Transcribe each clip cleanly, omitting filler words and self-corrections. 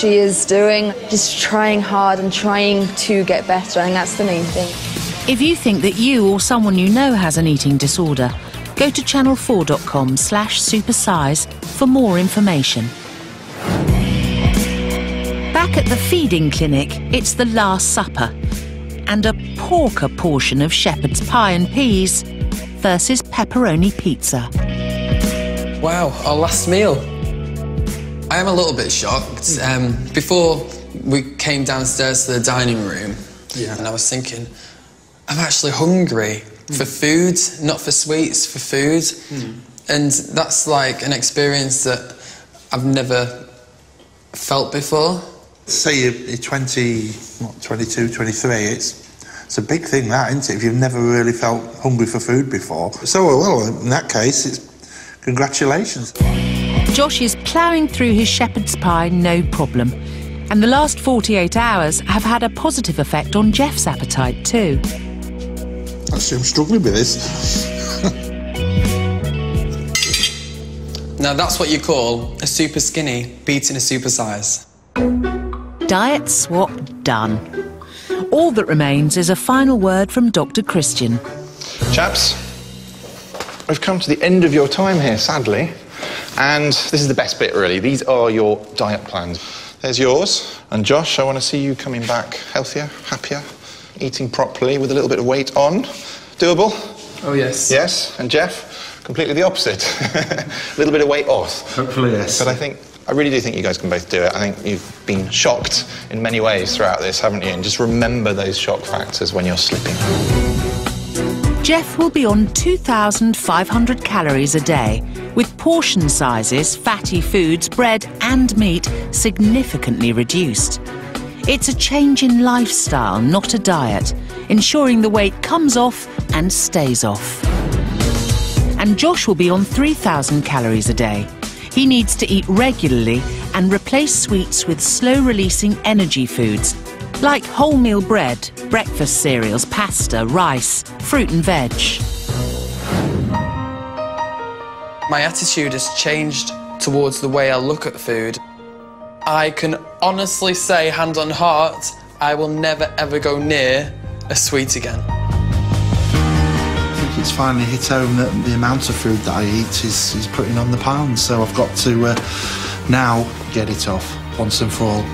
she is doing, just trying hard and trying to get better, and that's the main thing. If you think that you or someone you know has an eating disorder, go to channel4.com/supersize for more information. Back at the feeding clinic, it's the Last Supper, and a porker portion of shepherd's pie and peas versus pepperoni pizza. Wow, our last meal. I am a little bit shocked. Before we came downstairs to the dining room, and I was thinking, I'm actually hungry for food, not for sweets, for food. And that's like an experience that I've never felt before. Say you're 22, 23, it's a big thing, that, isn't it? If you've never really felt hungry for food before. So, well, in that case, it's congratulations. Josh is ploughing through his shepherd's pie no problem. And the last 48 hours have had a positive effect on Geoff's appetite too. Actually, I'm struggling with this. Now that's what you call a super skinny beating a supersize. Diet swap done. All that remains is a final word from Dr. Christian. Chaps, we've come to the end of your time here, sadly. And this is the best bit, really. These are your diet plans. There's yours. And Josh, I want to see you coming back healthier, happier, eating properly with a little bit of weight on. Doable? Oh, yes. Yes. And Geoff, completely the opposite. A little bit of weight off. Hopefully, yes. But I really do think you guys can both do it. I think you've been shocked in many ways throughout this, haven't you? And just remember those shock factors when you're slipping. Geoff will be on 2,500 calories a day, with portion sizes, fatty foods, bread and meat significantly reduced. It's a change in lifestyle, not a diet, ensuring the weight comes off and stays off. And Josh will be on 3,000 calories a day. He needs to eat regularly and replace sweets with slow-releasing energy foods, like wholemeal bread, breakfast cereals, pasta, rice, fruit and veg. My attitude has changed towards the way I look at food. I can honestly say, hand on heart, I will never ever go near a sweet again. I think it's finally hit home that the amount of food that I eat is putting on the pounds, so I've got to now get it off once and for all.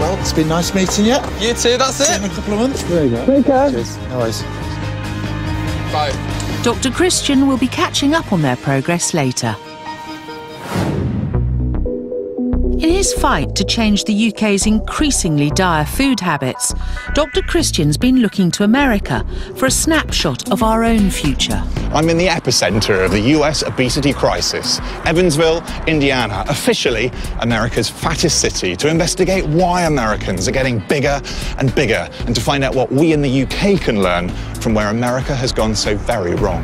Well, it's been nice meeting you. You too, that's it. See you in a couple of months. There you go. Take care. Cheers. No worries. Bye. Dr. Christian will be catching up on their progress later. In his fight to change the UK's increasingly dire food habits, Dr. Christian's been looking to America for a snapshot of our own future. I'm in the epicentre of the US obesity crisis, Evansville, Indiana, officially America's fattest city, to investigate why Americans are getting bigger and bigger and to find out what we in the UK can learn from where America has gone so very wrong.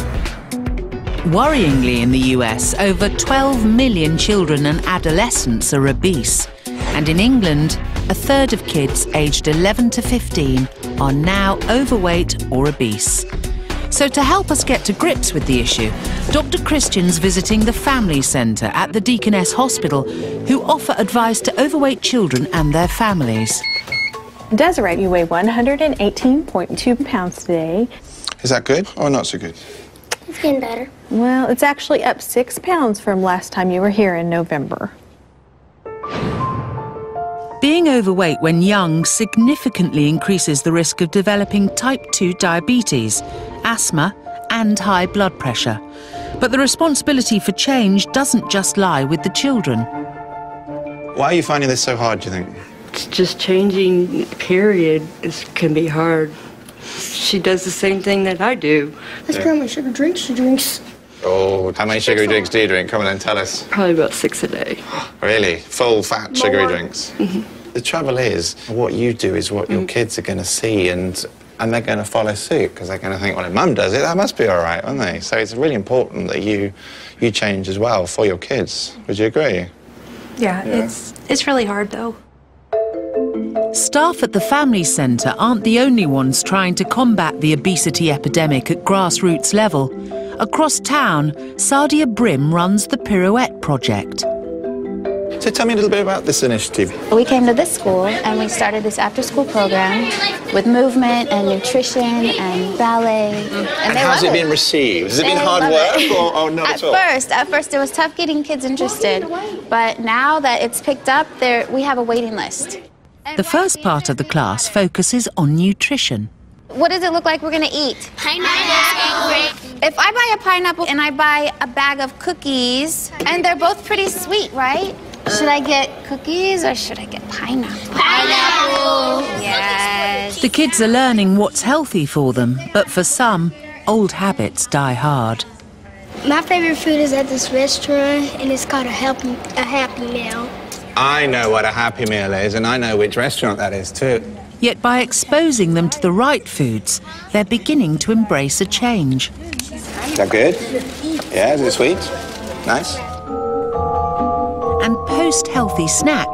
Worryingly, in the US, over 12 million children and adolescents are obese. And in England, a third of kids aged 11 to 15 are now overweight or obese. So to help us get to grips with the issue, Dr. Christian's visiting the Family Centre at the Deaconess Hospital, who offer advice to overweight children and their families. Desiree, you weigh 118.2 pounds today. Is that good or not so good? It's getting better. Well, it's actually up 6 pounds from last time you were here in November. Being overweight when young significantly increases the risk of developing type 2 diabetes, asthma and high blood pressure. But the responsibility for change doesn't just lie with the children. Why are you finding this so hard, do you think? It's just changing, period, can be hard. She does the same thing that I do. That's probably how many sugar drinks she drinks. Oh, how many sugary drinks do you drink? Come on then, tell us. Probably about 6 a day. Really? Full fat sugary drinks? Mm-hmm. The trouble is, what you do is what your kids are going to see, and they're going to follow suit, because they're going to think, well, if Mum does it, that must be all right, aren't they? So it's really important that you change as well for your kids. Would you agree? Yeah. It's really hard, though. Staff at the Family Centre aren't the only ones trying to combat the obesity epidemic at grassroots level. Across town, Sadia Brim runs the Pirouette project. So tell me a little bit about this initiative. We came to this school and we started this after-school program with movement and nutrition and ballet. And how's it been received? Has it been hard work or not at all? At first it was tough getting kids interested, but now that it's picked up, we have a waiting list. The first part of the class focuses on nutrition. What does it look like we're gonna eat? Pineapple. If I buy a pineapple and I buy a bag of cookies, and they're both pretty sweet, right? Should I get cookies or should I get pineapple? Pineapple! Yes. The kids are learning what's healthy for them, but for some, old habits die hard. My favorite food is at this restaurant, and it's called a Happy Meal. I know what a Happy Meal is, and I know which restaurant that is too. Yet by exposing them to the right foods, they're beginning to embrace a change. Is that good? Yeah, is it sweet? Nice. And post-healthy snack,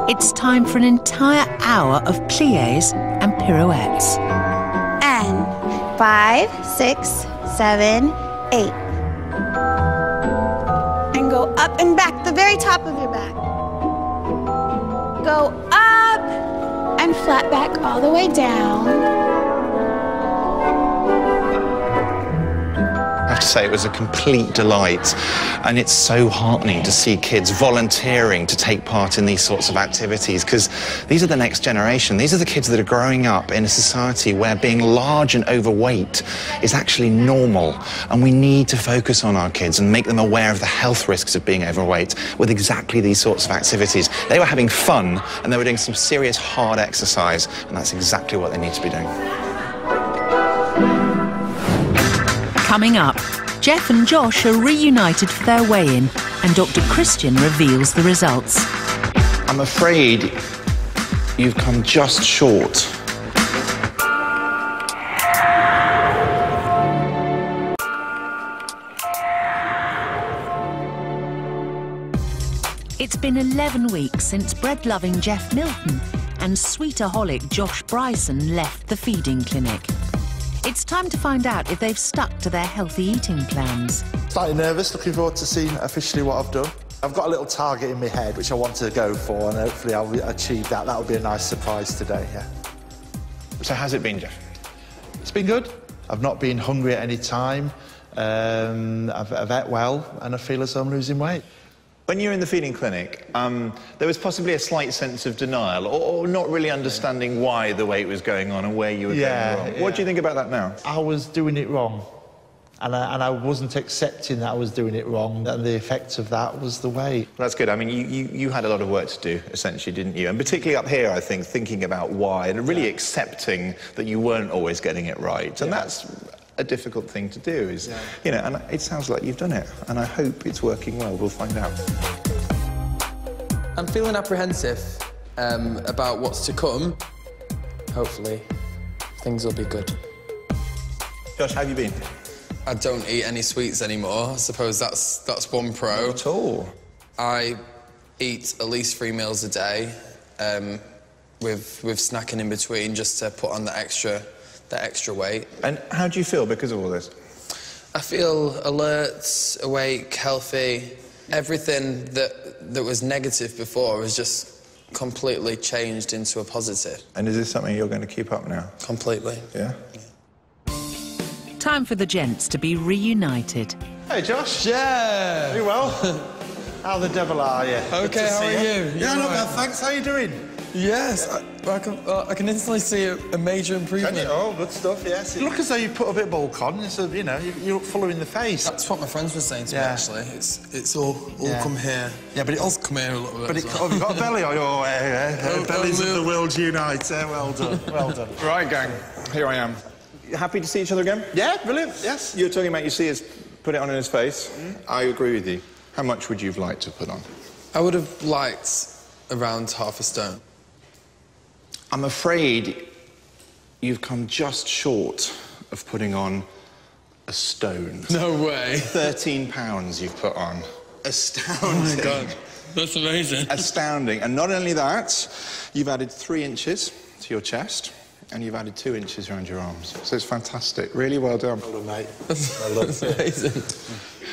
it's time for an entire hour of pliés and pirouettes. And 5, 6, 7, 8. And go up and back, the very top of your back. Go up and flat back all the way down. I have to say it was a complete delight, and it's so heartening to see kids volunteering to take part in these sorts of activities, because these are the next generation. These are the kids that are growing up in a society where being large and overweight is actually normal, and we need to focus on our kids and make them aware of the health risks of being overweight with exactly these sorts of activities. They were having fun and they were doing some serious hard exercise, and that's exactly what they need to be doing. Coming up, Geoff and Josh are reunited for their weigh-in, and Dr. Christian reveals the results. I'm afraid you've come just short. It's been 11 weeks since bread-loving Geoff Milton and Snackaholic Josh Bryson left the feeding clinic. It's time to find out if they've stuck to their healthy eating plans. Slightly nervous, looking forward to seeing officially what I've done. I've got a little target in my head which I want to go for, and hopefully I'll achieve that. That'll be a nice surprise today, yeah. So how's it been, Geoff? It's been good. I've not been hungry at any time. I've ate well, and I feel as though I'm losing weight. When you were in the feeding clinic, there was possibly a slight sense of denial, or not really understanding why the weight was going on and where you were going wrong. Yeah. What do you think about that now? I was doing it wrong, and I wasn't accepting that I was doing it wrong, and the effect of that was the weight. Well, that's good. I mean, you had a lot of work to do, essentially, didn't you? And particularly up here, I think, thinking about why and really accepting that you weren't always getting it right. And that's a difficult thing to do, is, you know, and it sounds like you've done it, and I hope it's working well. We'll find out. I'm feeling apprehensive about what's to come. Hopefully, things will be good. Josh, how have you been? I don't eat any sweets anymore. I suppose that's one pro. Not at all. I eat at least 3 meals a day, with snacking in between, just to put on the extra weight. And how do you feel because of all this? I feel alert, awake, healthy. Everything that was negative before was just completely changed into a positive. And is this something you're going to keep up now? Completely. Yeah? Time for the gents to be reunited. Hey, Josh. Yeah! You well? How the devil are you? Okay, how are you? Yeah, not bad, thanks. How are you doing? Yes, I can instantly see a major improvement. Oh, good stuff, yes. You look as though you put a bit of bulk on, so, you know, you look fuller in the face. That's what my friends were saying to me, actually. It's all come here. Yeah, but it's come here a little bit. But have you got a belly on your bellies of the world unite. Well done, well done. Right, gang, here I am. You happy to see each other again? Yeah, brilliant, yes. You were talking about you see us put it on in his face. I agree with you. How much would you have liked to put on? I would have liked around half a stone. I'm afraid you've come just short of putting on a stone. No way. 13 pounds you've put on. Astounding. Oh my God, that's amazing. Astounding. And not only that, you've added 3 inches to your chest. and you've added 2 inches around your arms. So it's fantastic. Really well done. Well done, mate. Well done. Amazing.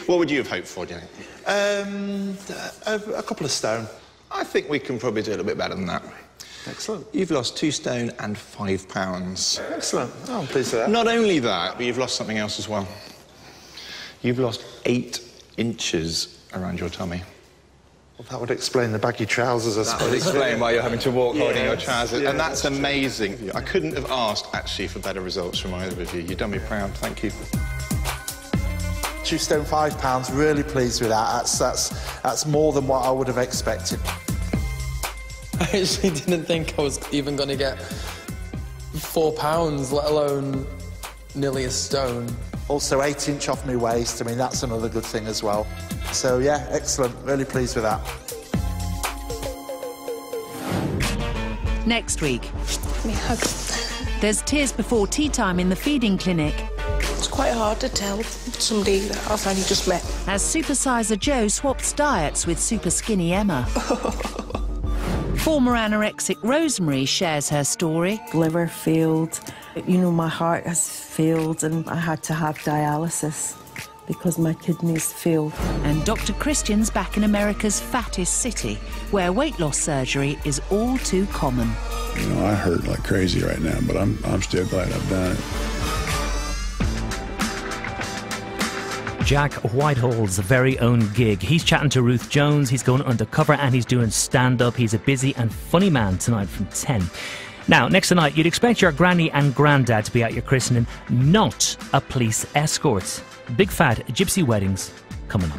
What would you have hoped for, do you think? A couple of stone. I think we can probably do a little bit better than that. Excellent. You've lost 2 stone and 5 pounds. Excellent. Oh, I'm pleased with that. Not only that, but you've lost something else as well. You've lost 8 inches around your tummy. Well, that would explain the baggy trousers, I suppose. That would explain why you're having to walk holding your trousers. Yeah, and that's amazing. I couldn't have asked, actually, for better results from either of you. You've done me proud. Thank you. 2 stone, 5 pounds. Really pleased with that. That's more than what I would have expected. I actually didn't think I was even going to get 4 pounds, let alone nearly a stone. Also 8 inch off my waist. I mean, that's another good thing as well. So yeah, excellent. Really pleased with that. Next week, Me hug. there's tears before tea time in the feeding clinic. It's quite hard to tell somebody that I've only just met. As Supersizer Joe swaps diets with Superskinny Emma. Former anorexic Rosemary shares her story. Liver failed, you know, my heart has failed and I had to have dialysis because my kidneys failed. And Dr. Christian's back in America's fattest city, where weight loss surgery is all too common. You know, I hurt like crazy right now, but I'm still glad I've done it. Jack Whitehall's very own gig. He's chatting to Ruth Jones, he's going undercover and he's doing stand-up. He's a busy and funny man tonight from 10. Now, next tonight, you'd expect your granny and granddad to be at your christening, not a police escort. Big fat gypsy weddings coming up.